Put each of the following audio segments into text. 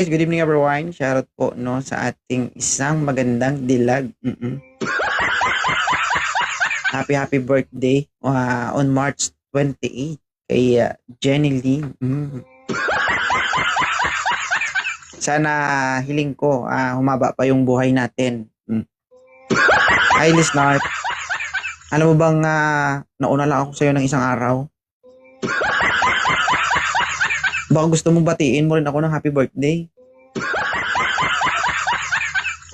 Good evening everyone. Shoutout po no sa ating isang magandang dilag. Happy birthday on March 28 kay Jenny Lee. Sana hiling ko humaba pa yung buhay natin. Hi listener. Alam mo bang nauna lang ako sa'yo ng isang araw? Baka gusto mong batiin mo rin ako ng happy birthday.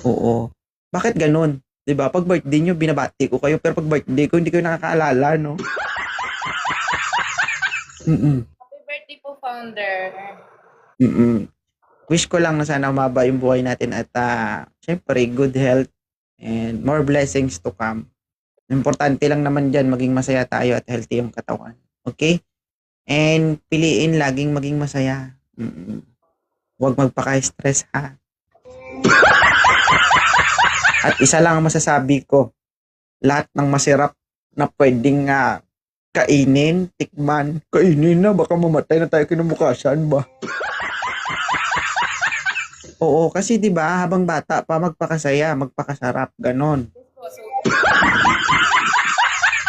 Oo. Bakit ganun? 'Di ba? Pag birthday nyo, binabati ko kayo. Pero pag birthday ko, hindi kayo nakakaalala, no? Happy birthday po, founder. Wish ko lang na sana umaba yung buhay natin at syempre, good health and more blessings to come. Importante lang naman dyan, maging masaya tayo at healthy yung katawan. Okay? And piliin laging maging masaya. Huwag magpaka-stress ha. At isa lang ang masasabi ko, lahat ng masarap na pwedeng kainin, tikman, kainin na, baka mamatay na tayo kinabukasan ba? Oo, kasi 'di ba habang bata pa magpakasaya, magpakasarap, ganon.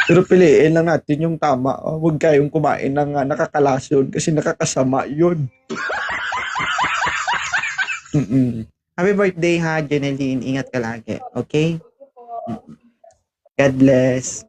Pero piliin lang natin yung tama. Huwag kayong kumain ng nakakalasyon kasi nakakasama yun. Happy birthday ha, Jeneline. Ingat ka lagi. Okay? God bless.